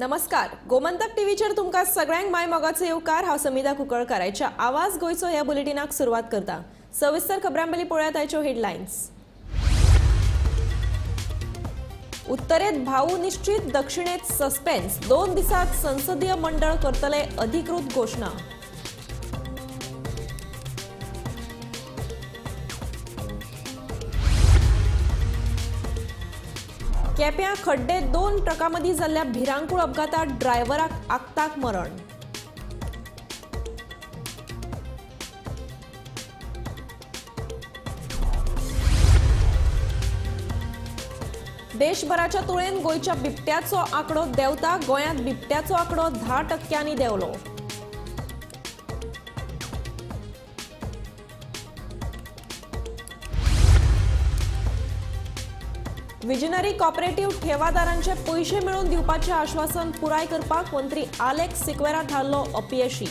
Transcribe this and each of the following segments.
नमस्कार, गोमंतक टीव्हीचेर तुमकां सगळ्यांक माय मोगाचो येवकार। हांव समिता कुंकळकाराच्या आवाज गोयचो ह्या बुलेटिनाक सुरवात करता। सविस्तर खबरांपयलीं पळयात आयच्यो हेडलायन्स। उत्तरेत भाऊ निश्चित, दक्षिणेत सस्पेन्स। 2 दिसांत संसदीय मंडळ करतले अधिकृत घोषणा। केप्यां खड्डे 2 ट्रकांमदीं जाल्ल्या भिरांकूळ अपघातांत ड्रायव्हराक आगताक मरण। देशभराच्या तुळेन गोंयच्या बिबट्याचो आंकडो देंवता। गोंयांत बिबट्याचो आंकडो 10% देंवलो। विजनरी कॉपरेटिव्ह ठेवादारांचे पैसे मिळवून दिवपाचे आश्वासन पुराय करपाक मंत्री आलेक्स सिक्वेरा थारलो अपयशी।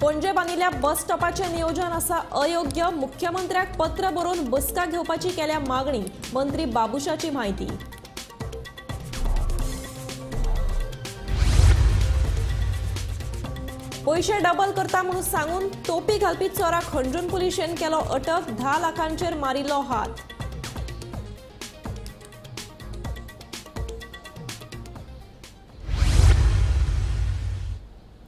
पणजे बांदिल्ल्या बस स्टॉपाचे नियोजन आसा अयोग्य। मुख्यमंत्र्याक पत्र बरोवन बसका घेवपाची केल्या मागणी। मंत्री बाबुशाची म्हायती। पैसे डबल करता म्हणून सांगून टोपी घालपी चोराक हंजून पुलिशेन केलो अटक। 10 लाखांचेर मारिल्लो हात।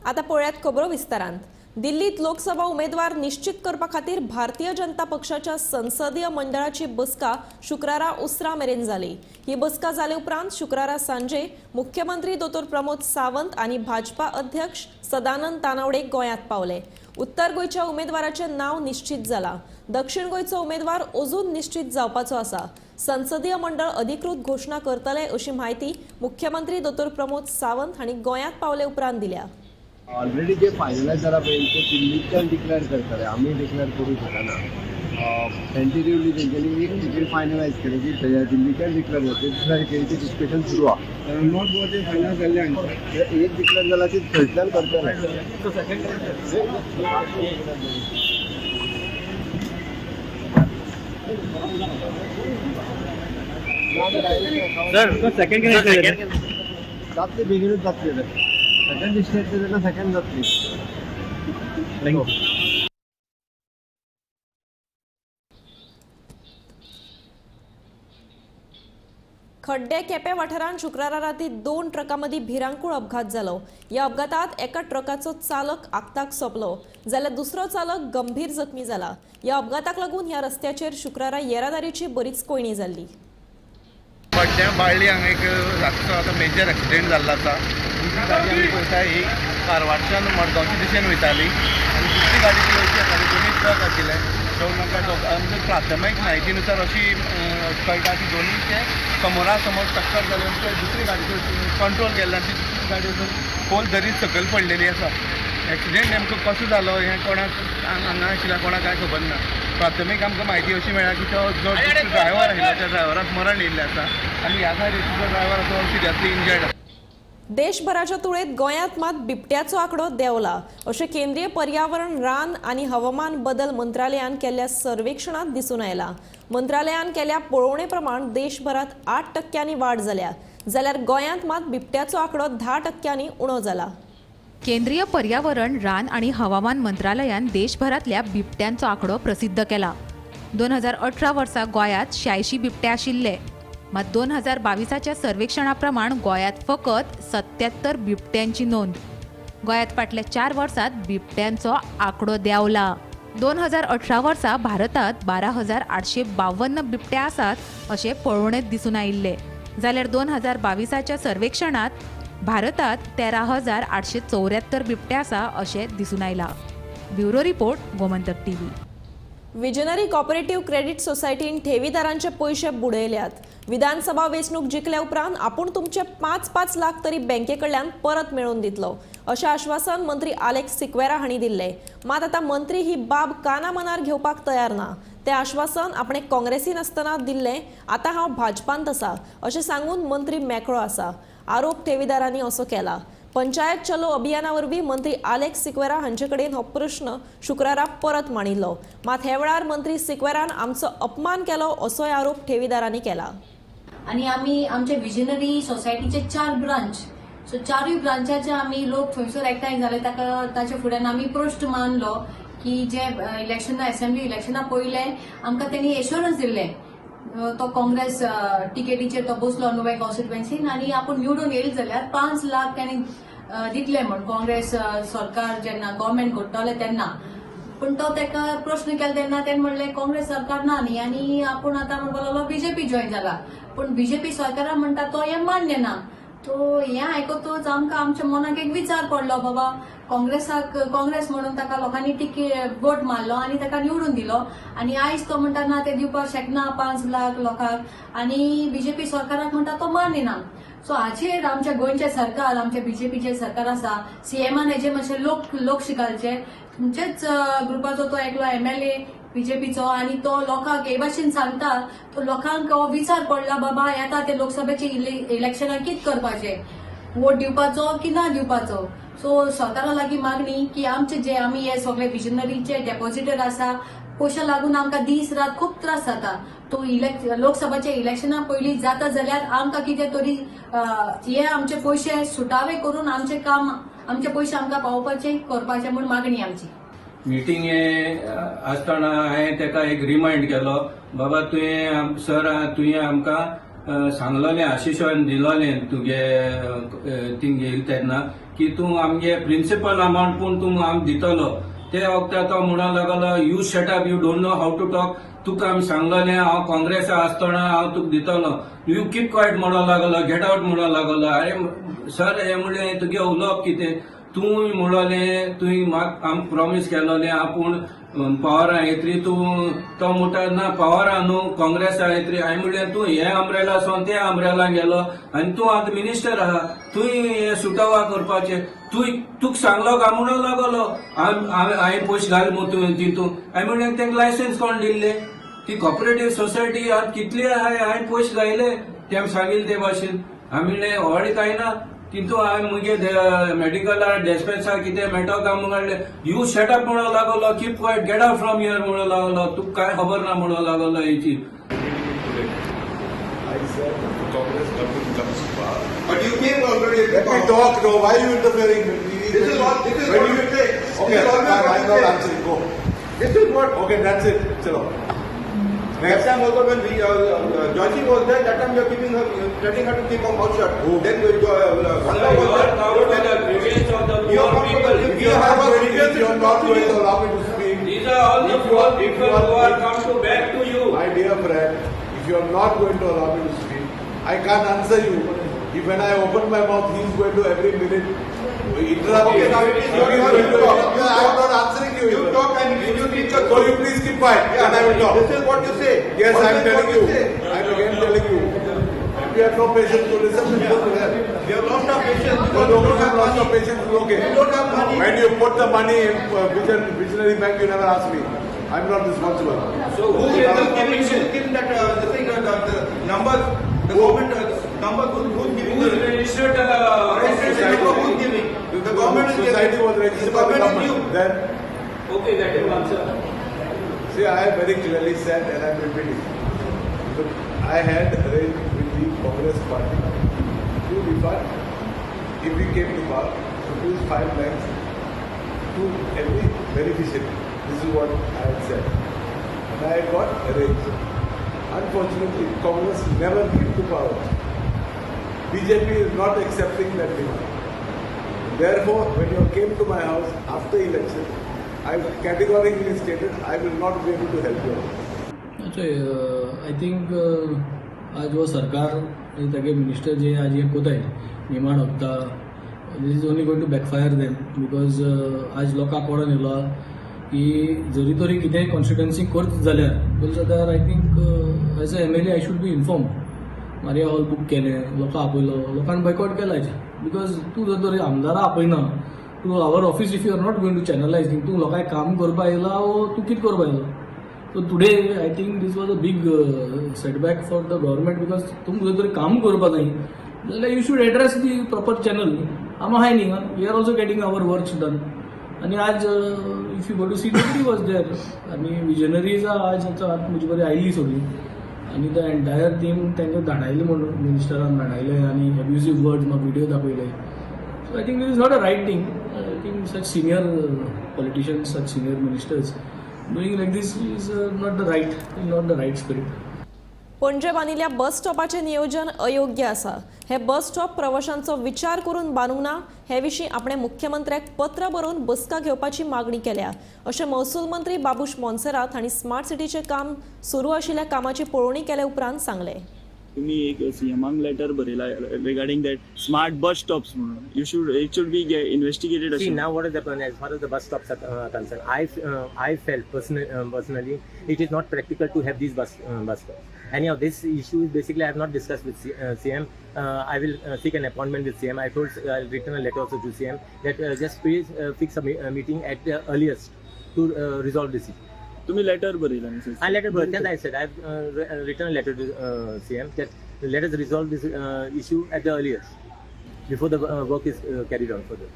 आता पळयात खबरो विस्तारांत। दिल्लीत लोकसभा उमेदवार निश्चित करपा खातीर भारतीय जनता पक्षाच्या संसदीय मंडळाची बसका शुक्रारा उसरा मेरेन जाली। ही बसका जाले उपरांत शुक्रारा सांजे मुख्यमंत्री दोतोर प्रमोद सावंत आनी भाजपा अध्यक्ष सदानंद तानावडे गोंयांत पावले। उत्तर गोंयच्या उमेदवाराचे नाव निश्चित जाला। दक्षिण गोंयचो उमेदवार अजून निश्चित जावपाचो आसा। संसदीय मंडळ अधिकृत घोषणा करतले अशी माहिती मुख्यमंत्री दोतोर प्रमोद सावंत हांणी गोंयांत पावले उपरांत दिल्या। ऑलरेडी जे फायनलाइज जाला पळय ते दिल्लीच्यान डिक्लेअर करतले, आमी डिक्लेअर करूं शकना। टेंटेटिवली तेंच्यांनी एक तिकेट फायनलाइज केली की दिल्लीच्यान डिक्लेअर जाता। दुसऱ्या तिकेटीचें डिस्कशन सुरू आहा। नॉट गोवा ते फायनल जाल्ले आनी एक डिक्लेअर जाला ती थंयच्यान करतले। सर सेकंड जातले बेगीनूच जातले। सेकंड डिस्टेंस तेन्ना सेकंड जातली। खड्डे केपे वाठारांत शुक्रारा राती 2 ट्रकांमदीं भिरांकूळ अपघात जालो। ह्या अपघातांत एका ट्रकाचो चालक आगताक सोंपलो जाल्यार दुसरो चालक गंभीर जखमी जाला। ह्या अपघाताक लागून ह्या रस्त्याचेर शुक्रारा येरादारीची बरीच कोयणी जाल्ली। खड्ड्या बाळ्ळी हांगा एक रातचो आतां मेजर एक्सिडेंट जाल्लो आसा। दुसरी गाडी आमी पळयता ही कारवारच्यान मडगांवचे दिशेन वयताली आनी दुसरी गाडी ती वयची आताली। दोनूय ट्रक आशिल्ले। सो म्हाका आमच्या प्राथमीक म्हायतीनुसार अशी कळटा की दोनूयचे समोरा समोर टक्कर जाली आनी दुसरी गाडीचो कंट्रोल केल्लो आनी ती दुसरी गाडी वचून पोल धरीत सकयल पडलेली आसा। एक्सिडेंट नेमको कसो जालो हें कोणाक हांगा आशिल्ल्या कोणाक कांय खबर ना। प्राथमीक आमकां म्हायती अशी मेळ्ळा की तो जो ड्रायव्हर आशिल्लो त्या ड्रायव्हराक मरण येयल्लें आसा आनी ह्या सायडीचो जो ड्रायव्हर आसा तो सिरियसली इंजर्ड आसा। देशभराच्या तुळेत गोंयांत मात बिबट्याचो आंकडो देंवला अशें केंद्रीय पर्यावरण, रान आनी हवामान बदल मंत्रालयान केल्ल्या सर्वेक्षणांत दिसून आयला। मंत्रालयान केल्या पळोवणे प्रमाण देशभरात 8% वाड जाल्या, जाल्यार गोंयांत मात बिबट्याचो आंकडो 10% उणो जाला। केंद्रीय पर्यावरण, रान आणि हवामान मंत्रालयान देशभरातल्या बिबट्यांचो आंकडो प्रसिद्ध केला। 2018 वर्सा गोंयांत 86 बिबटे आशिल्ले, मात 2022च्या सर्वेक्षणा प्रमाण गोंयांत फकत 77 बिबट्यांची नोंद। गोंयांत फाटल्या 4 वर्सांत बिबट्यांचो आंकडो देंवला। 2018 वर्सा भारतात 12,852 बिबटे आसात अशें पळोवणेंत दिसून आयिल्ले, जाल्यार 2022च्या सर्वेक्षणात भारतात 13,874 बिबटे आसा अशें दिसून आयला। Bureau report, Gomantak TV. Visionary cooperative credit सोसायटीन ठेवीदारांचे पैसे बुडयल्यात। विधानसभा वेंचणूक जिखल्या उपरांत आपूण तुमचे 5-5 लाख तरी बँकेकडल्यान परत मेळोवन दितलो अशें आश्वासन मंत्री आलेक्स सिक्वेरा हांणी दिल्लें। मात आतां मंत्री ही बाब काना मनार घेवपाक तयार ना। तें आश्वासन आपणे काँग्रेसीन आसतना दिल्लें, आतां हांव भाजपांत आसा अशें सांगून मंत्री मेकळो आसा। आरोप ठेवीदारांनी असो केला। पंचायत चलो अभियाना वरवीं मंत्री आलेक्स सिक्वेरा हांचे कडेन हो प्रश्न शुक्रारा परत मांडिल्लो. मात हे वेळार मंत्री सिक्वेरान आमचो अपमान केलो असोय आरोप ठेवीदारांनी केला. आणि आम्ही आमचे विजनरी सोसायटीचे 4 ब्रांच, सो 4 ब्रांचाचे आम्ही लोक थंयसर एकठांय जाले. ताचे फुड्यान आम्ही प्रश्न मांडलो की जे इलेक्शना असेंब्ली इलेक्शना पयले आमकां त्यांनी एश्युरन्स दिल्ले तो काँग्रेस टिकेटीचेर तो बसलो नुवें कॉन्स्टिट्युएन्सीन आनी आपूण निवडून येयले जाल्यार 5 लाख त्यांनी दितले म्हण काँग्रेस सरकार जेन्ना गव्हर्मेंट करतले तेन्ना. पण तो ताका प्रश्न केलो तेन्ना तेणें म्हणलें काँग्रेस सरकार ना न्ही आनी आपूण आतां म्हणपाक लागलो बीजेपी जॉयन जाला. पण बीजेपी सरकारान म्हणटा तो हें मान्य ना. तो हें आयकतूच आमकां आमच्या मनाक एक विचार पडलो बाबा काँग्रेस म्हणून ताका लोकांनी वोट मारलो आनी ताका निवडून दिलो आनी आयज तो म्हणटा ना ते दिवपाक शकना 5 लाख लोकांक आनी बीजेपी सरकाराक म्हणटा तो मान्य ना. सो हाचेर आमच्या गोंयचे सरकार आमचे बीजेपीचे सरकार आसा सीएमान हेजे मातशे लोक शिकालचे. तुमचेच ग्रुपाचो तो एकलो MLA बीजेपीचो आनी तो लोकांक हे भाशेन सांगता तो लोकांक हो विचार पडला बाबा येता ते लोकसभेचे इलेक्शनाक कितें करपाचें, वोट दिवपाचो की ना दिवपाचो. सो सरकारा लागीं मागणी की आमचे जे आमी हे सगळे विजनरीचे डेपॉझिटर आसा पयशा लागून आमकां दीस रात खूब त्रास जाता. तो लोकसभाचे इलेक्शना पयलीं जाता जाल्यार आमकां कितें तरी हे आमचे पयशे सुटावे करून आमचे काम आमचे पयशे आमकां पावोवपाचे करपाचे म्हूण मागणी आमची. मिटींग आसतना हांवें ताका एक रिमाइंड केलो बाबा तुवें सर तुवें आमकां सांगलोलें आशिशोन दिलोलें तुगे थिंग येयले तेन्ना की तूं आमगे प्रिंसिपल अमाउंट पूण तूं आमकां दितलो. ते वखदां तो म्हणूंक लागलो you shut up, you don't know how to talk. तुका आमी सांगलोलें हांव काँग्रेसा आसतना हांव तुका दितलो. यू कीप क्वायट म्हणूंक लागलो, गेट आउट म्हणूंक लागलो. अरे सर हें म्हणलें तुगे उलोवप कितें, तूं म्हणलोलें तुवें म्हाका आमकां प्रॉमीस केलोलें आपूण पावरां येतरी तूं तो म्हणटा ना पावरां न्हू काँग्रेसा येतरी. हांवें म्हणलें तूं हे अम्ब्रेला सोन ते अम्ब्रेला गेलो आनी तूं आतां मिनिस्टर आहा तुवें हे सुटावा करपाचें. तुका सांगलो काय म्हणूंक लागलो हांवें पयशे घाल म्हणून तितून. हांवें म्हणलें तांकां लायसन्स कोण दिल्लें, ती कॉपरेटीव सोसायटी आतां कितली आहाय हांवें पयशे घायले तें सांगिल्ले ते भाशेन. हांवें म्हणलें व्हड कांय ना तितून हांवें मुगे मेडिकलार डिस्पेन्सार कितें मेळटा काय म्हणलें यू शटअप म्हणूंक लागलो, keep quiet, get out from here म्हणूंक लागलो. तुका काय खबर ना म्हणूंक लागलो हेची. But you came already. Let me talk, no. Why are you interfering? This is what you say. Okay, I'm not answering. Go. This is what. Okay, that's it. Chalo. Next time also when we Joshi was there, that time you are keeping her, letting her to keep her mouth shut. Who? Then Bhanda was there. You are people. If you are not going to allow me to speak. These are all the poor people who are come to back to you. My dear friend, if you are not going to allow me to speak, I can't answer you. If when I open my mouth, he is going to every minute interrupt Okay, me. now it is your turn to talk. I am not answering you. You talk and you teach us. So you please keep quiet. Yeah, and I will talk. This is what you say. Yes, What I am is telling what you. say? I am again telling you. If you have no patience to listen, then go there. We have lost our patience No, because no, we don't have lots of money. patience is okay. We don't have money. When you put the money in visionary bank, you never ask me. I am not responsible. So who is giving that the thing, the numbers, the government numbers, who's giving Who is the registered? registration number, who's giving? The government is Society giving. was registered The by the government is government. you. Then, Okay, that is answer. see, I have very clearly said and I am repeating. Look, I had arranged with the Congress party to refund, if we came to power, to use 5 lakhs to every beneficiary. This is what I had said. And I got arranged. Unfortunately, Congress never came to power. BJP is not accepting that demand. Therefore, when you came to my house after election, I categorically stated I will not be able to help you. I think आज वो सरकार तागे minister जे आज हे कोताय निमाण होता this is only going to backfire them because आज लोकांक कळोन येयलो की जरी तरी कितेंय कॉन्स्टिट्युएन्सी करत जाल्यार I think as a MLA I should be inform. Maria hall book केलें लोकां आपयलो लोकांनी बॉयकॉट केला बिकॉज तूं जर तरी आमदारां आपयना to our office if you are not going to channelise thing तूं लोकांक काम करपा येयला वो तूं कितें करपा येयलो. So today I think this was a big setback for the government because तुम जर तरी काम करपा जाय जाल्यार you should address the proper channel. आम आहाय न्ही we are also getting our works done. आणि आज if you go to see nobody was there आनी विजनरीज आज म्हजे बरी आयिल्ली सगळी आनी द एंटायर टीम तांकां धाडायलें म्हणून मिनिस्टरान धाडायलें आनी एब्युजीव वर्ड्स म्हाका व्हिडियो दाखयले. So I think this is not a right thing. I think such senior politicians such senior ministers doing like this is not the right spirit. Panaji बांदिल्ल्या बस स्टॉपाचें नियोजन अयोग्य आसा. हे बस स्टॉप प्रवाशांचो विचार करून बांदूंक ना हे विशीं आपणे मुख्यमंत्र्याक पत्र बरोवन बसका घेवपाची मागणी केल्या अशें महसूल मंत्री बाबूश मोन्सेरात हांणी स्मार्ट सिटीचें काम सुरू आशिल्ल्या कामाची पळोवणी केले उपरांत सांगलें. तुम्ही एक सीएमांक लेटर बरयला regarding that smart bus stops म्हणून it should be investigated. See, now what is the plan as far as the bus stops are concerned? I felt personally it is not practical to have these bus stops. Anyhow, this issue is basically I have not discussed with CM. I will seek an appointment with CM. I'll written a letter also to CM that just please fix a meeting at the earliest to resolve this issue. तुम्ही letter बरयला. I letter that I said I have written a letter to CM that let us resolve this issue at the earliest before the work is carried on further.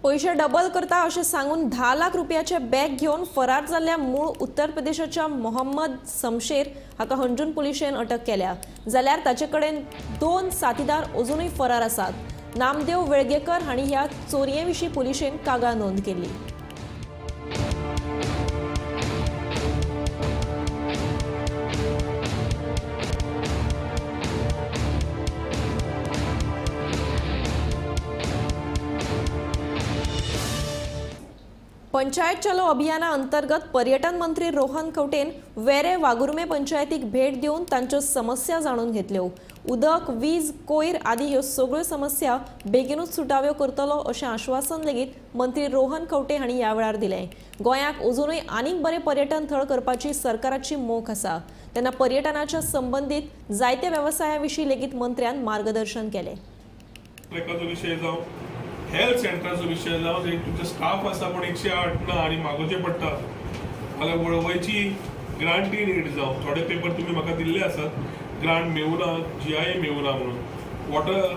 पैसे double करता अशें सांगून 10 लाख रुपयाचे bag घेवन फरार जाल्ल्या मूळ उत्तर प्रदेशाच्या मोहम्मद शमशेर हाका हंजून पुलिशेन अटक केल्या. जाल्यार ताचे कडेन 2 साथीदार अजूनय फरार आसात. नामदेव वेळगेकर हांणी ह्या चोरये विशीं पुलिशेन कागाळ नोंद केली. पंचायत चलो अभियाना अंतर्गत पर्यटन मंत्री रोहन खंवटेन वेरे वागुर्मे पंचायतीक भेट दिवन तांच्यो समस्या जाणून घेतल्यो. उदक, वीज, कोयर आदी ह्यो सगळ्यो समस्या बेगीनूच सुटाव्यो करतलो अशें आश्वासन लेगीत मंत्री रोहन खंवटे हांणी ह्या वेळार दिलें. गोंयाक अजूनय आनीक बरे पर्यटन थळ करपाची सरकाराची मोख आसा. तेन्ना पर्यटनाच्या संबंधीत जायत्या वेवसाया विशीं लेगीत मंत्र्यान मार्गदर्शन केलें. हेल्थ सेंटराचो विशय जावं जे तुमचे स्टाफ आसा पण 108 ना आनी मागोवचे पडटा जाल्यार वळवयची ग्रांटी नीड जावं. थोडे पेपर तुमी म्हाका दिल्ले आसात ग्रांट मेळुना, GIA मेळुना म्हणून.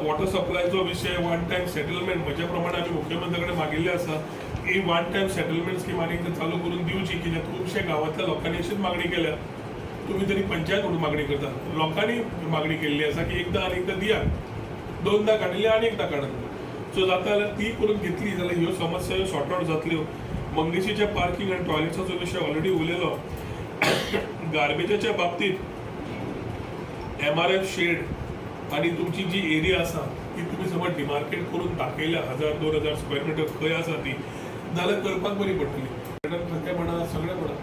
वॉटर सप्लायचो विशय वन टायम सेटलमेंट म्हज्या प्रमाणे आमी मुख्यमंत्री कडेन मागिल्ले आसा. ही वन टायम सेटलमेंट स्कीम आनीक चालू करून दिवची कित्याक खुबशे गांवांतल्या लोकांनी अशीच मागणी केल्या. तुम्ही तरी पंचायत म्हणून मागणी करता. लोकांनी मागणी केल्ली आसा की एकदां आनी एकदां दियात. 2दा काडिल्ली आनी एकदां काडत. सो जाता जाल्यार ती करून घेतली जाल्यार ह्यो समस्या सॉर्ट आउट जातल्यो. मंगेशीच्या पार्किंग आनी टॉयलेट्साचो विशय ऑलरेडी उलयलो. गार्बेजाच्या बाबतीत MRF शेड आनी तुमची जी एरिया आसा ती तुमी समज डिमार्केट करून दाखयल्या 1000-2000 स्क्वेअर मिटर खंय आसा ती जाल्यार करपाक बरी पडटली. पर्यटन खातें म्हणा सगळें म्हणा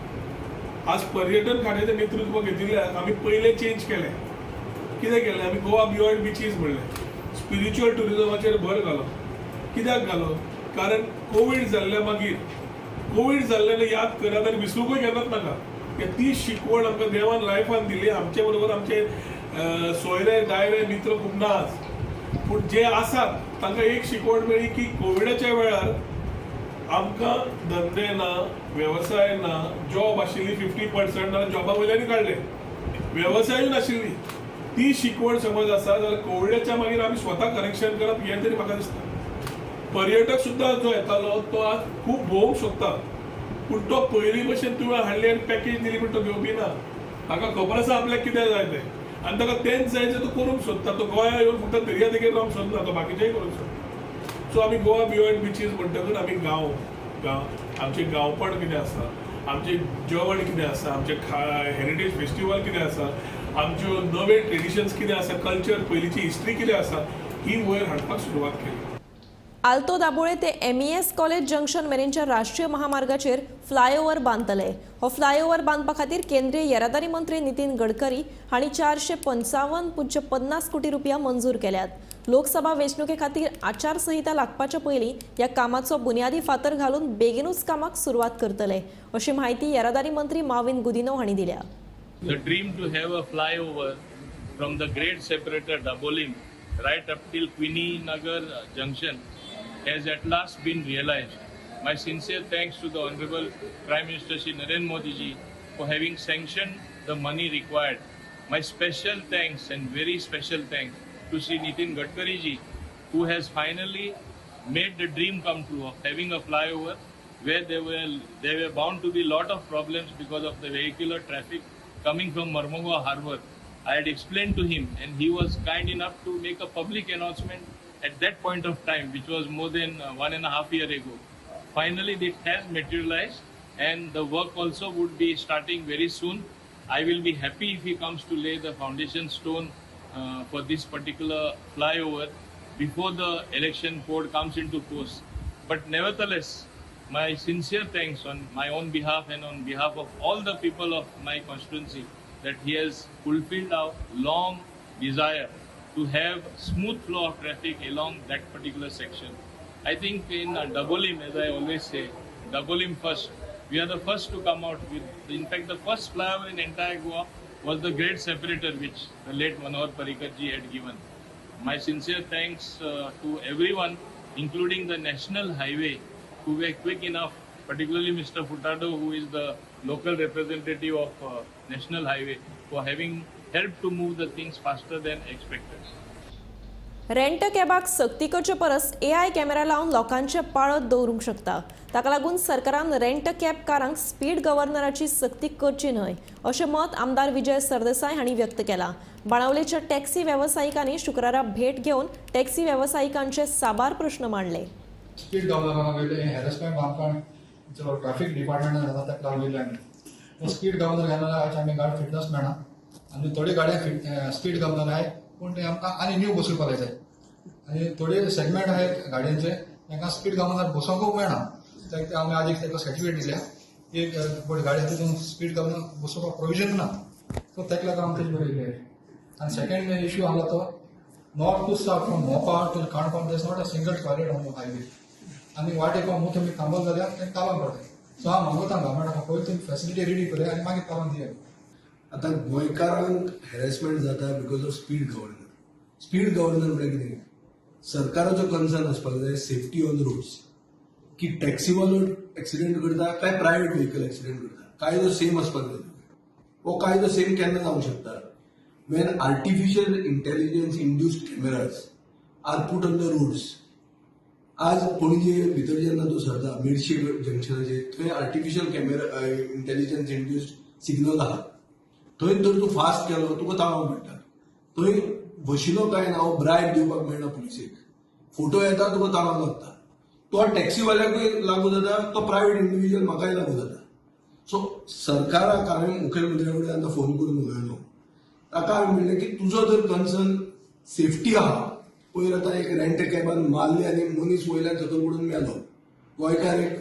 आज पर्यटन खात्याचें नेतृत्व घेतिल्ल्याक आमी पयलें चेंज केलें. कितें केलें आमी गोवा बियॉन्ड बिचीस म्हणलें. स्पिरिच्युअल टुरिजमाचेर भर घालो. कित्याक घालो? कारण कोविड जाल्ल्या मागीर कोविड जाल्ल्याने याद करात आनी विसरूंकूय केन्नाच नाका. ती शिकवण आमकां देवान लायफान दिली. आमचे बरोबर आमचे सोयरे दायरे मित्र खूब ना आज पूण जे आसात तांकां एक शिकवण मेळ्ळी की कोविडाच्या वेळार आमकां धंदे ना, वेवसाय ना, जॉब आशिल्ली 50% जाल्यार जॉबा वयल्यानूय काडले. वेवसायूय नाशिल्ली. ती शिकवण समज आसा जाल्यार कोविडाच्या मागीर आमी स्वता करेक्शन करप हें तरी म्हाका दिसता. पर्यटक सुद्दां जो येतालो तो आज खूब भोवंक सोदता पूण तो पयलीं भशेन तुवें हाडली आनी पॅकेज दिली पूण तो घेवपी ना. ताका खबर आसा आपल्याक कितें जाय तें आनी ताका तेंच जाय जें तो करूंक सोदता. तो गोंया येवन फक्त दर्या देगेर रावंक सोदना, तो बाकीचेंय करूंक सोदता. सो आमी गोवा बियॉन्ड बिचीस म्हणटकच आमी गांव आमचें गांवपण कितें आसा, आमचें जेवण कितें आसा, आमचें हेरिटेज फेस्टिवल कितें आसा, आमच्यो नवे ट्रेडिशन्स कितें आसा, कल्चर पयलींची हिस्ट्री कितें आसा ही वयर हाडपाक सुरवात केली. आल्तो दाबोळे ते MES कॉलेज जंक्शन मेरेनच्या राष्ट्रीय महामार्गाचेर फ्लायओव्हर बांदतले. हो फ्लायओव्हर बांदपा खातीर केंद्रीय येरादारी मंत्री नितीन गडकरी हांणी 455.50 कोटी रुपया मंजूर केल्यात. लोकसभा वेंचणुके खातीर आचारसंहिता लागपाच्या पयलीं ह्या कामाचो बुन्यादी फातर घालून बेगीनूच कामाक सुरवात करतले अशी माहिती येरादारी मंत्री माविन गुदिनो हांणी दिल्या. The dream to have a flyover from the great separator Dabolim right up till Queenie Nagar junction has at last been realized. My sincere thanks to the Honorable Prime Minister Shri Narendra Modi ji for having sanctioned the money required. My special thanks and very special thanks to Shri Nitin Gadkari ji who has finally made the dream come true of having a flyover where there were bound to be a lot of problems because of the vehicular traffic coming from Mormugao Harbour. I had explained to him, and he was kind enough to make a public announcement at that point of time, which was more than 1.5 years ago. Finally, it has materialized, and the work also would be starting very soon. I will be happy if he comes to lay the foundation stone for this particular flyover before the election code comes into force. But nevertheless, my sincere thanks on my own behalf and on behalf of all the people of my constituency that he has fulfilled our long desire to have smooth flow of traffic along that particular section. I think in Dabolim, as I always say, Dabolim first. We are the first to come out with, in fact, the first flyover in entire Goa was the great separator which the late Manohar Parrikar ji had given. My sincere thanks to everyone, including the National Highway, who were quick enough, particularly Mr. Furtado, who is the local representative of National Highway, for having helped to move the things faster than expected. Rent कॅबाक सक्ती करचे परस AI camera लावन लोकांचे पाळत दवरूंक शकता. ताका लागून सरकारान रेंट कॅब कारांक स्पीड गव्हर्नराची सक्ती करची न्हय अशें मत आमदार विजय सरदेसाय हांणी व्यक्त केलां. बाणावलेच्या टॅक्सी वेवसायिकांनी शुक्रारा भेट घेवन टॅक्सी वेवसायिकांचे साबार प्रश्न मांडले. स्पीड गव्हर्नर हॅरेसमेंट आमकां जो ट्रॅफिक डिपार्टमेंटान जाता ताका लागलेले आमी स्पीड गव्हर्नर घेतला आज आमी गाडी फिटनेस मेळना आनी थोडी गाड्या स्पीड गव्हर्नर आहाय पूण ते आमकां आनी न्यू बसोवपाक जाय आनी थोडे सेगमेंट आहेत गाडयांचे तांकां स्पीड गव्हर्नर बसोवंकूच मेळना ते आमी आज एक सर्टिफिकेट दिल्या एक गाडये तितून स्पीड गव्हर्नर बसोवपाक प्रोविजन ना सो ताका लागून आमी तेजे बरयले. आनी सेकंड इश्यू आसलो तो नॉर्थ टू साउथ फ्रॉम मोपा टू काणकोण देस not a single toilet on the highway आनी वाटेक मुख्य तुमी थांबत जाल्यार तें ताबाक पडटा. सो हांव मागता गव्हर्मेंटाक पयलीं तुमी फेसिलिटी रेडी करात आनी मागीर ताबाक दियात. आतां गोंयकारांक हॅरेसमेंट जाता because of speed governor. Speed governor म्हणजे कितें सरकाराचो कन्सर्न आसपाक जाय सेफ्टी ऑन रोड्स की टॅक्सीवालो एक्सिडेंट करता काय प्रायवेट व्हेकल एक्सिडेंट करता कायदो सेम आसपाक जाय. हो कायदो सेम केन्ना जावंक शकता when artificial intelligence induced cameras are put on the roads. आज पणजे भितर जेन्ना तूं सरता मेडशी जंक्शनाचेर थंय artificial camera intelligence induced signal आहा थंय जर तूं फास्ट केलो तुका ताळो मेळटा. थंय बशिलो काय ना ब्रायब दिवपाक मेळना पुलिसेक फोटो येता तुका ताळो लागता. तो टॅक्सीवाल्याकूय लागू जाता तो प्रायवेट इंडिव्हिज्युअल म्हाकाय लागू जाता. सो सरकाराक हांवें मुखेलमंत्र्या कडेन आतां फोन करून उलयलो ताका हांवें म्हणलें की तुजो जर कन्सर्न सेफ्टी आहा पयर आतां एक रेंट कॅबान मारले आनी मनीस वयल्यान सकयल पडून मेलो गोंयकार एक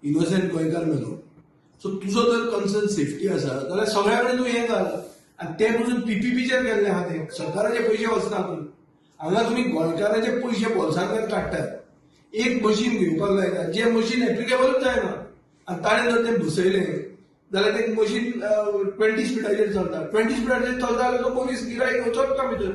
इनोसेंट गोंयकार मेलो. सो तुजो जर कन्सर्न सेफ्टी आसा जाल्यार सगळ्या कडेन तूं हें घाल आनी ते पसून पीपीपीचेर गेल्ले आहा ते सरकाराचे पयशे वचना पूण हांगा तुमी गोंयकाराचे पयशे बोल्सांतल्यान काडटात. एक मशीन घेवपाक लायता जे मशीन एप्लिकेबलूच जायना आनी ताणें जर तें बसयलें जाल्यार तें मशीन 20 स्पिडाचेर चलता. 20 स्पिडाचेर चलता जाल्यार तो मनीस गिरायक चलता भितर.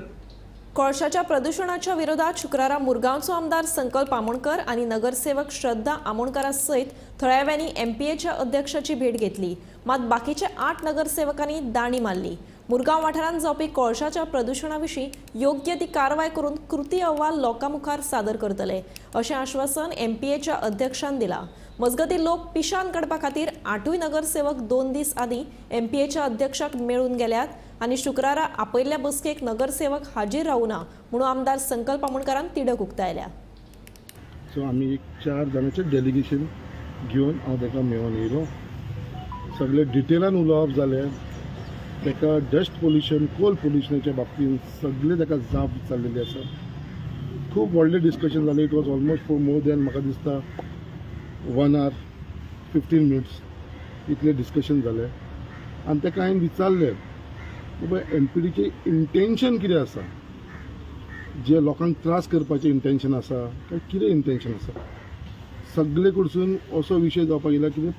कोळशाच्या प्रदूषणाच्या विरोधात शुक्रारा मुरगांवचो आमदार संकल्प आमोणकर आणि नगरसेवक श्रद्धा आमोणकरा सयत थळाव्यांनी एमपीएच्या अध्यक्षाची भेट घेतली. मात बाकीचे 8 नगरसेवकांनी दाणी मारली. मुरगांव वाठारांत जावपी कोळशाच्या प्रदूषणाविशीं योग्य ती कारवाय करून कृती अहवाल लोकांमुखार सादर करतले अशें आश्वासन एमपीएच्या अध्यक्षान दिलां. मजगतीं लोक पिशान काडपा खातीर 8 नगरसेवक 2 दीस आदीं एमपीएच्या अध्यक्षाक मेळून गेल्यात आनी शुक्रारा आपयल्ल्या बसकेक नगरसेवक हाजीर रावना म्हणून आमदार संकल्प आमोणकरान तिडक उक्तायल्या. सो आमी एक 4 जाणांचें डेलिगेशन घेवन हांव ताका मेळून येयलो. सगळे डिटेलान उलोवप जालें. ताका डस्ट पोल्युशन कोल पोल्युशनाच्या बाबतींत सगळे ताका जाप विचारलेली आसा. खूब व्हडलें डिस्कशन जालें. It was almost for more than म्हाका दिसता 1 hour 15 minutes इतलें डिस्कशन जालें. आनी ताका हांवें विचारलें बाबा एनपीडीचें इंटेन्शन कितें आसा. जे लोकांक त्रास करपाचें इंटेन्शन आसा काय कितें इंटेन्शन आसा. सगळे कडसून असो विशय जावपाक येयला की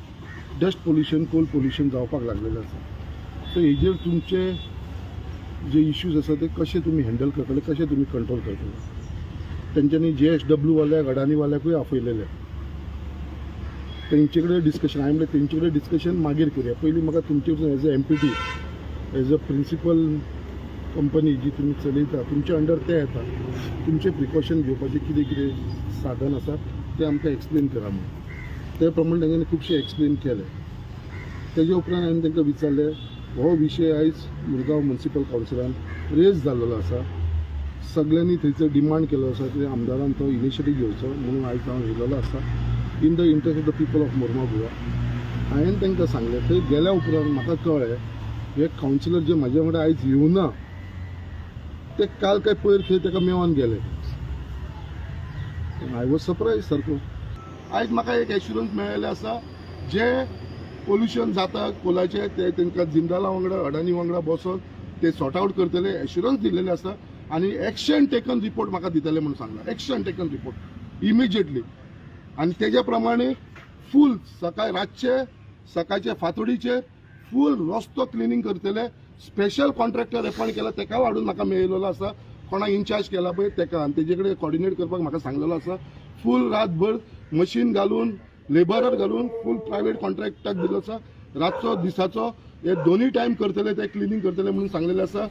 डस्ट पोल्युशन कोल पोल्युशन जावपाक लागलेलें आसा. सो हेजेर तुमचे जे इश्यूज आसा ते कशे तुमी हँडल करतले कशे तुमी कंट्रोल करतले. तेंच्यांनी JSW वाल्याक अडानी वाल्याकूय आपयलेले. तेंचे कडेन डिस्कशन हांवें म्हणलें तेंचे कडेन डिस्कशन मागीर करुया. पयलीं म्हाका तुमचे कडसून as a MPD as a principal company जी तुमी चलयता तुमच्या अंडर ते येता तुमचे प्रिकॉशन घेवपाचे कितें कितें साधन आसा ते आमकां एक्सप्लेन करा म्हणून ते प्रमाणे तांच्यांनी खुबशे एक्सप्लेन केले. तेजे उपरांत हांवें तांकां विचारलें हो विशय आयज मुरगांव म्युनिसिपल कावन्सिलान रेज जाल्लो आसा. सगळ्यांनी थंयचो डिमांड केलो आसा की आमदारान तो इनिशिएटीव घेवचो म्हणून आयज हांव येयलेलो आसा in the interest of the people of Mormugao. हांवें तांकां सांगलें थंय गेल्या उपरांत म्हाका कळ्ळें हे कावन्सिलर जे म्हाज्या वांगडा आयज येवना ते काल काय पयर खंय ताका मेळोन गेले. आय वॉज सरप्रायज सारको. आयज म्हाका एक एश्युरन्स मेळिल्लें आसा जे पोल्युशन जाता कोलाचे ते तांकां जिंदाला वांगडा अडानी वांगडा बसोन ते सॉर्ट आउट करतले एश्युरन्स दिलेले आसा आनी एक्शन टेकन रिपोर्ट म्हाका दितले म्हणून सांगला. एक्शन टेकन रिपोर्ट इमिजिएटली आनी तेज्या प्रमाणे फूल सकाळी रातचे सकाळचे फातोडीचे फूल रस्तो क्लिनींग करतले. स्पेशल कॉन्ट्रॅक्टर अपॉयंट केला तेका वाडून म्हाका मेळिल्लो आसा. कोणाक इन्चार्ज केला पळय तेका आनी तेजे कडेन कॉर्डिनेट करपाक म्हाका सांगलेलो आसा. फूल रातभर मशीन घालून लेबरर घालून फूल प्रायवेट कॉन्ट्रॅक्टाक दिलो आसा. रातचो दिसाचो हे दोनूय टायम करतले ते क्लिनींग करतले म्हणून सांगलेले आसा.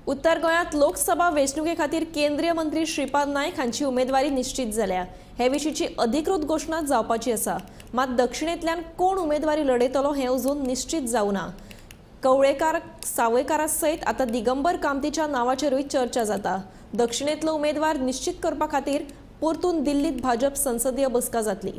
उत्तर गोंयांत लोकसभा वेंचणुके खातीर केंद्रीय मंत्री श्रीपाद नायक हांची उमेदवारी निश्चित जाल्या. हे विशींची अधिकृत घोशणा जावपाची आसा. मात दक्षिणेंतल्यान कोण उमेदवारी लढयतलो हें अजून निश्चित जावना. कवळेकार सावयकारा सयत आतां दिगंबर कामतीच्या नांवाचेरूय चर्चा जाता. दक्षिणेंतलो उमेदवार निश्चित करपा खातीर परतून दिल्लीत भाजप संसदीय बसका जातली.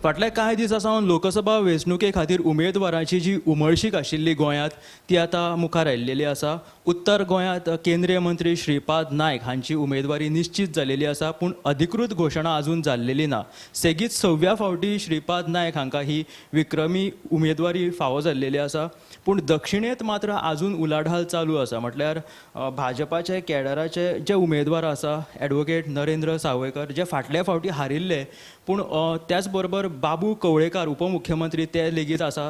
फाटल्या कांय दिसा सावन लोकसभा वेंचणुके खातीर उमेदवारांची जी उमळशीक आशिल्ली गोंयांत ती आतां मुखार आयिल्ली आसा. उत्तर गोंयांत केंद्रीय मंत्री श्रीपाद नायक हांची उमेदवारी निश्चित जालेली आसा पूण अधिकृत घोशणा अजून जाल्लेली ना. सेगीत 6व्या फावटी श्रीपाद नायक हांकां ही विक्रमी उमेदवारी फावो जाल्लेली आसा. पूण दक्षिणेंत मात्र आजून उलाढाल चालू आसा. म्हटल्यार भाजपाचे कॅडराचे जे उमेदवार आसा एडवोकेट नरेंद्र सावयकर जे फाटल्या फावटी हारिल्ले पूण त्याच बरोबर बाबू कवळेकार उपमुख्यमंत्री ते लेगीत आसा.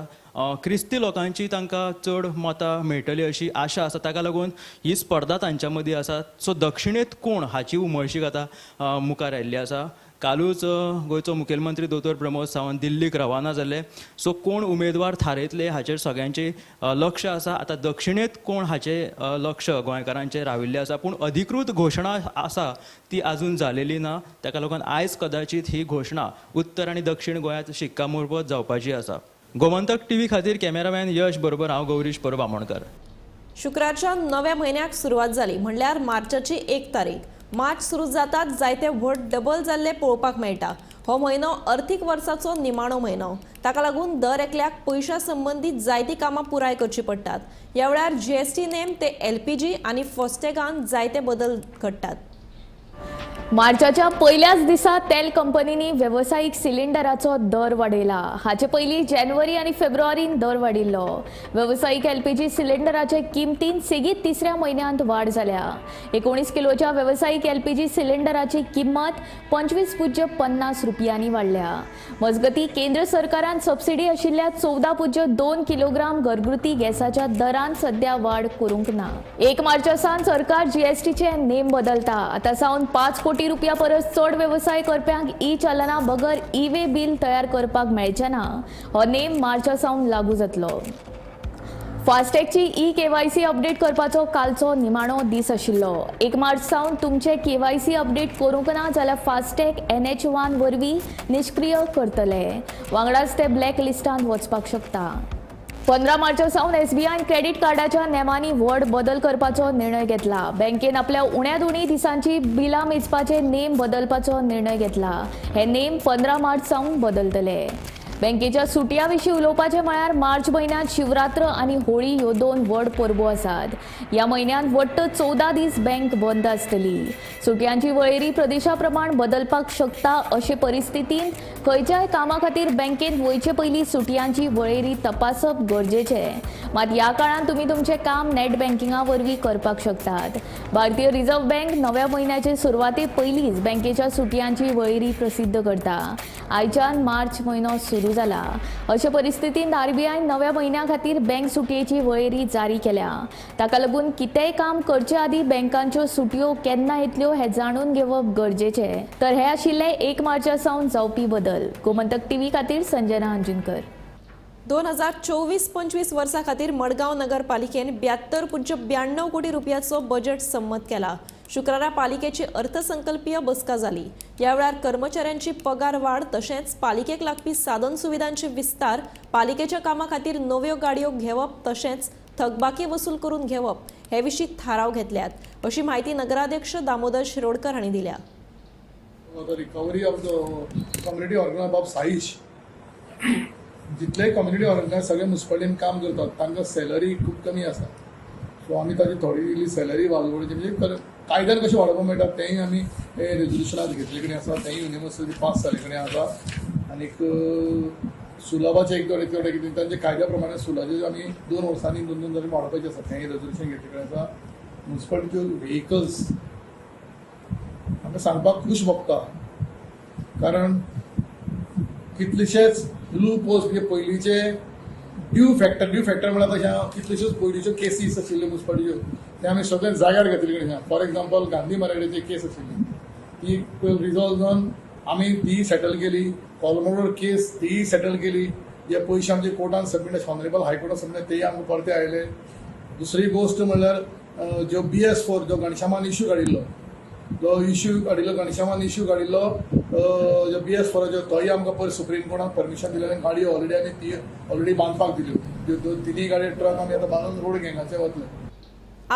क्रिस्ती लोकांची तांकां चड मतां मेळटली अशी आशा आसा. ताका लागून ही स्पर्धा तांच्या मदीं आसा. सो दक्षिणेंत कोण हाची उमळशीक आतां मुखार आयिल्ली आसा. कालूच गोंयचो मुखेलमंत्री दोतोर प्रमोद सावंत दिल्लीक रवाना जाले. सो कोण उमेदवार थारयतले हाचेर सगळ्यांचें लक्ष आसा. आतां दक्षिणेंत कोण हाचें लक्ष गोंयकारांचें राविल्लें आसा पूण अधिकृत घोशणा आसा ती आजून जालेली ना. ताका लागून आयज कदाचित ही घोशणा उत्तर आनी दक्षिण गोंयांत शिक्कामोर्तब जावपाची आसा. गोमंतक टीव्ही खातीर कॅमेरामॅन यश बरोबर हांव गौरीश परबामणकर. शुक्रारच्या नव्या म्हयन्याक सुरवात जाली म्हणल्यार मार्चाची 1 तारीख. मार्च सुरू जातात जायते व्हड डबल जाल्ले पळोवपाक मेळटा. हो म्हयनो अर्थीक वर्साचो निमाणो म्हयनो. ताका लागून दर एकल्याक पयशा संबंदीत जायतीं कामां पुराय करची पडटात. ह्या वेळार GST नेम ते LPG आनी फास्टॅगान जायते बदल घडटात. मार्चाच्या पहिल्याच दिसा तेल कंपनींनी व्यावसायिक सिलिंडराचो दर वाडयला. हाचे पयलीं जानेवारी आनी फेब्रुवारीन दर वाडिल्लो. व्यावसायिक LPG सिलिंडराचे किमतीन सेगीत तिसऱ्या म्हयन्यांत वाड जाल्या. 19 किलोच्या व्यावसायिक LPG सिलिंडराची किंमत 25.50 रुपयांनी वाडल्या. मजगतीं केंद्र सरकारान सबसिडी आशिल्ल्या 14.2 किलोग्राम घरगुती गॅसाच्या दरांत सध्या वाड करूंक ना. 1 मार्चा सावन सरकार GSTचे नेम बदलता. आतां सावन 5 कोटी रुपया परस चड व्यवसाय करप्यांक चलना बगर वे बिल तयार करपाक मेळचें ना. हो नेम मार्चा सावन लागू जातलो. फास्टॅगची KYC अपडेट करपाचो कालचो निमाणो दीस आशिल्लो. 1 मार्च सावन तुमचे KYC अपडेट करूंक ना जाल्यार फास्टॅग NH1 वरवीं निश्क्रीय करतले. वांगडाच ते ब्लॅक लिस्टांत वचपाक शकता. 15 मार्चा सावन SBI क्रेडिट कार्डाच्या नेमांनी व्हड बदल करपाचो निर्णय घेतला. बँकेन आपल्या उण्यात उणी दिसांची बिलां मेजपाचे नेम बदलपाचो निर्णय घेतला. हे नेम 15 मार्च सावन बदलतले. बँकेच्या सुटया विशीं उलोवपाचें म्हळ्यार मार्च म्हयन्यांत शिवरात्र आनी होळी ह्यो 2 व्हड परबो आसात. ह्या म्हयन्यांत वट्ट 14 दीस बँक बंद आसतली. सुटयांची वळेरी प्रदेशा प्रमाण बदलपाक शकता. अशे परिस्थितींत खंयच्याय कामा खातीर बँकेन वयचे पयलीं सुटयांची वळेरी तपासप गरजेचें. मात ह्या काळांत तुमी तुमचें काम नेट बँकिंगा वरवीं करपाक शकतात. भारतीय रिझर्व्ह बँक नव्या म्हयन्याचे सुरवाते पयलींच बँकेच्या सुटयांची वळेरी प्रसिद्ध करता. आयच्यान मार्च म्हयनो सुरू जाला. अशा परिस्थितींत RBI नव्या म्हयन्या खातीर बँक सुटयेची वळेरी जारी केल्या. ताका लागून कितेंय काम करचे आदीं बँकांच्यो सुटयो केन्ना येतल्यो हें जाणून घेवप गरजेचें. तर हे आशिल्ले 1 मार्चा सावन जावपी बदल. गोमंतक टीव्ही खातीर संजना अंजुनकर. 2024-25 वर्सा खातीर मडगांव नगरपालिकेन 72.92 कोटी रुपयाचो बजेट संमत केला. शुक्रारा पालिकेची अर्थसंकल्पीय बसका जाली. या वेळार कर्मचाऱ्यांची पगार वाड तशेंच पालिकेक लागपी साधन सुविधांचे विस्तार, पालिकेच्या कामा खातीर नव्यो गाडयो घेवप तशेंच थकबाकी वसूल करून घेवप हे विशीं थाराव घेतल्यात, अशी माहिती नगराध्यक्ष दामोदर शिरोडकर हांणी दिल्या. The recovery of the community organ of Saish जितले कम्युनिटी ऑर्गनायझर सगळे म्युनिसिपालिटीन काम करतात तांकां सॅलरी खूब कमी आसा. सो आमी ताची थोडी इल्ली सॅलरी वाडोवपाची म्हणजे कायद्यान कशी वाडोवपाक मेळटा तेंय आमी रेजोल्युशनात घेतले कडेन आसा, तेंय युनिवर्सिटी पास जाले कडेन आसा. आनीक सुलभाचे एक थोडे कितें तांचे कायद्या प्रमाणे सुलाचे आमी 2 वर्सांनी 2 तरी वाडोवपाचे आसा, तेंय रेजोल्युशन घेतले कडेन आसा. म्युनिसिपालिटी व्हेकल्स आमकां सांगपाक खूश भोगता, कारण कितलेशेच लूप होल्स म्हणजे पयलींचे ड्यू फॅक्टर म्हळ्यार तशें कितल्योश्योच पयलींच्यो केसीस आशिल्ल्यो म्युनिसिपालिटीच्यो ते आमी सगळे जाग्यार घातले कडेन. फॉर एग्जाम्पल गांधी मार्केटाची केस आशिल्ली ती रिजॉल्व जावन आमी ती सेटल केली. कॉलमोडर केस ती सेटल केली. जे पयशे आमचे कोर्टान सबमीट ऑनरेबल हायकोर्टान सबमीट तेय आमकां परते आयले. दुसरी गोश्ट म्हणल्यार ज्यो BS4 जो घनश्यामान इश्यू काडिल्लो घनश्यामान इश्यू काडिल्लो जो BS4 तोय आमकां पयर सुप्रीम कोर्टान परमिशन दिलें आनी गाडयो ऑलरेडी आमी ती ऑलरेडी बांदपाक दिल्यो. तिनूय गाडयो ट्रक आमी आतां बांदून रोड गँगाचे वतले.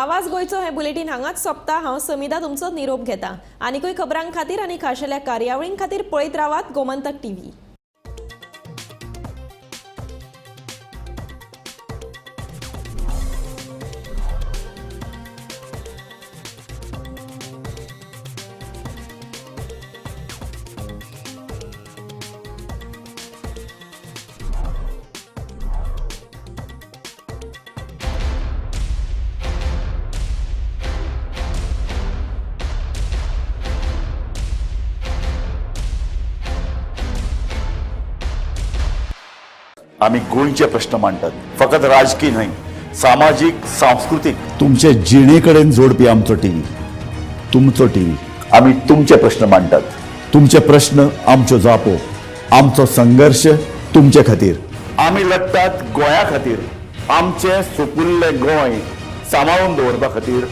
आवाज गोंयचो हे बुलेटिन हांगाच सोंपता. हांव समिधा तुमचो निरोप घेता. आनीकूय खबरां खातीर आनी खाशेल्या कार्यावळीं खातीर पळयत रावात गोमंतक TV. आम्ही गोंयचे प्रश्न मांडटात, फकत राजकीय न्हय, सामाजीक सांस्कृतिक. तुमचे जिणेकडेन जोडपी आमचो टीव्ही, तुमचो टीव्ही. आम्ही तुमचे प्रश्न मांडटात. तुमचे प्रश्न आमच्यो जापो, आमचो संघर्श तुमचे खातीर. आम्ही लढटात गोंया खातीर. आमचे सोपुल्ले गोंय सांबाळून दवरपा खातीर